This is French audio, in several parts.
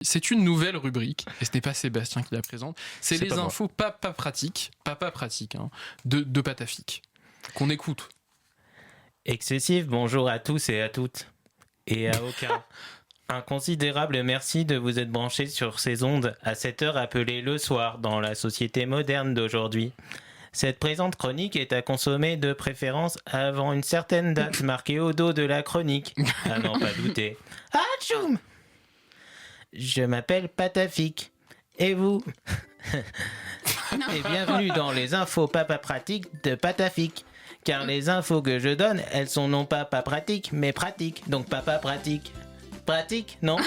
C'est une nouvelle rubrique, et ce n'est pas Sébastien qui la présente. C'est les pas infos pas pratiques, de Patafik, qu'on écoute. Excessif, bonjour à tous et à toutes. Et à aucun. Un considérable merci de vous être branchés sur ces ondes à cette heure appelée le soir dans la société moderne d'aujourd'hui. Cette présente chronique est à consommer de préférence avant une certaine date marquée au dos de la chronique. À n'en pas douter. Atchoum! Je m'appelle Patafik. Et vous? Et bienvenue dans les infos pas pratiques de Patafik. Car les infos que je donne, elles sont non pas pratiques, mais pratiques. Donc pas pratique. Pratique, non?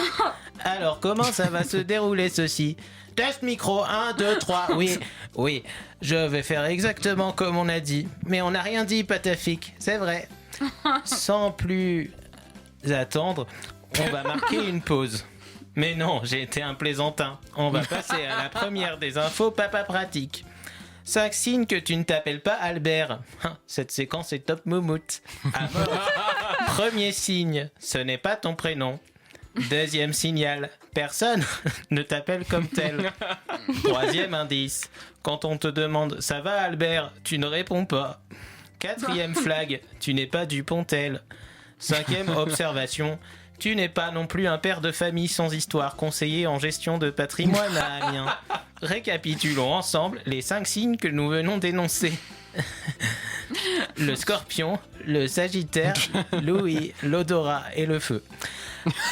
Alors comment ça va se dérouler ceci? Test micro, 1, 2, 3, oui, je vais faire exactement comme on a dit. Mais on n'a rien dit, Patafik, c'est vrai. Sans plus attendre, on va marquer une pause. Mais non, j'ai été un plaisantin. On va passer à la première des infos papa pratiques. 5 signes que tu ne t'appelles pas Albert. Cette séquence est top moumoute. À mort. Premier signe, ce n'est pas ton prénom. Deuxième signal, personne ne t'appelle comme tel. Troisième indice, quand on te demande « ça va Albert ?» tu ne réponds pas. Quatrième flag, tu n'es pas Dupontel. Cinquième observation, tu n'es pas non plus un père de famille sans histoire, conseiller en gestion de patrimoine à Amiens. Récapitulons ensemble les 5 signes que nous venons d'énoncer. Le scorpion, le sagittaire, l'ouïe, l'odorat et le feu.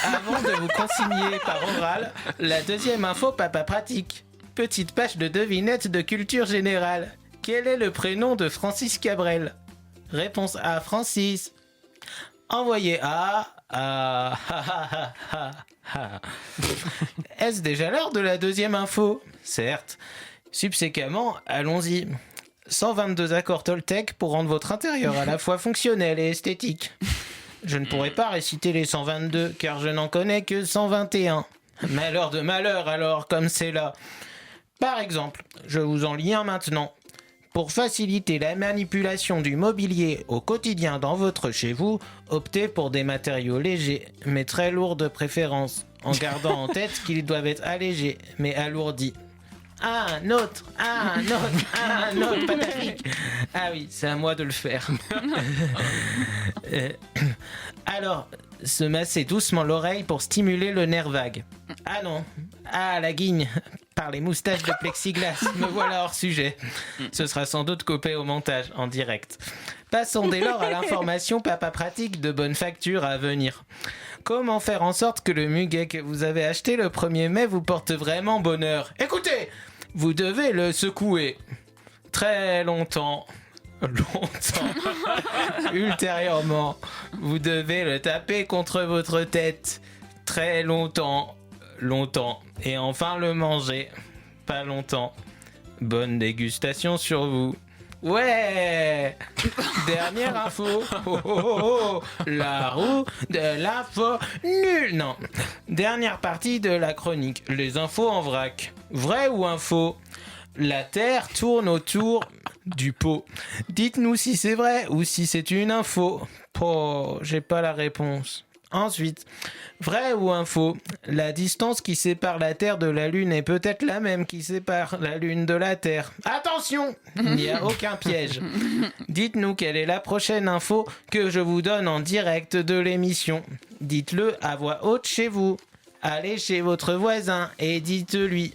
Avant de vous consigner par oral, la deuxième info papa pratique. Petite page de devinette de culture générale. Quel est le prénom de Francis Cabrel? Réponse A, Francis. Envoyé A. Est-ce déjà l'heure de la deuxième info? Certes. Subséquemment, allons-y. 122 accords Toltec pour rendre votre intérieur à la fois fonctionnel et esthétique. Je ne pourrai pas réciter les 122 car je n'en connais que 121. Malheur de malheur alors, comme c'est là. Par exemple, je vous en lis un maintenant. Pour faciliter la manipulation du mobilier au quotidien dans votre chez vous, optez pour des matériaux légers, mais très lourds de préférence, en gardant en tête qu'ils doivent être allégés, mais alourdis. Un autre, Patafik. Ah oui, c'est à moi de le faire. Alors, se masser doucement l'oreille pour stimuler le nerf vague. Ah non, la guigne, par les moustaches de plexiglas, me voilà hors sujet. Ce sera sans doute coupé au montage, en direct. Passons dès lors à l'information papa pratique de bonne facture à venir. Comment faire en sorte que le muguet que vous avez acheté le 1er mai vous porte vraiment bonheur? Écoutez, vous devez le secouer très longtemps. Ultérieurement, vous devez le taper contre votre tête très longtemps. Et enfin le manger pas longtemps. Bonne dégustation sur vous. Ouais. Dernière info. La roue de l'info nulle. Non. Dernière partie de la chronique. Les infos en vrac. Vrai ou info? La Terre tourne autour du pot. Dites-nous si c'est vrai ou si c'est une info. Oh, j'ai pas la réponse. Ensuite, vrai ou info? La distance qui sépare la Terre de la Lune est peut-être la même qui sépare la Lune de la Terre. Attention, il n'y a aucun piège. Dites-nous quelle est la prochaine info que je vous donne en direct de l'émission. Dites-le à voix haute chez vous. Allez chez votre voisin et dites-lui.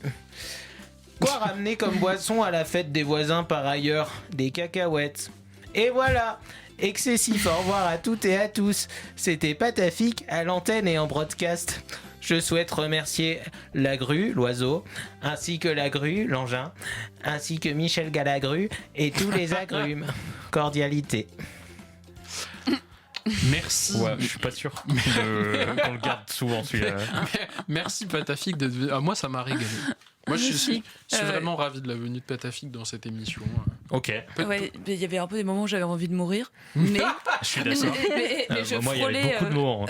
Quoi ramener comme boisson à la fête des voisins par ailleurs? Des cacahuètes. Et voilà. Excessif, au revoir à toutes et à tous. C'était Patafik à l'antenne et en broadcast. Je souhaite remercier la grue, l'oiseau, ainsi que la grue, l'engin, ainsi que Michel Galagru et tous les agrumes. Cordialité. Merci. Ouais, je suis pas sûr qu'on le garde souvent celui-là. Merci Patafik d'être venu. Moi, ça m'a régalé. Moi, je suis vraiment ravi de la venue de Patafik dans cette émission. Ok. Ouais, il y avait un peu des moments où j'avais envie de mourir, mais Je suis d'accord. mais je Moi, il y avait frôlais. beaucoup de mots.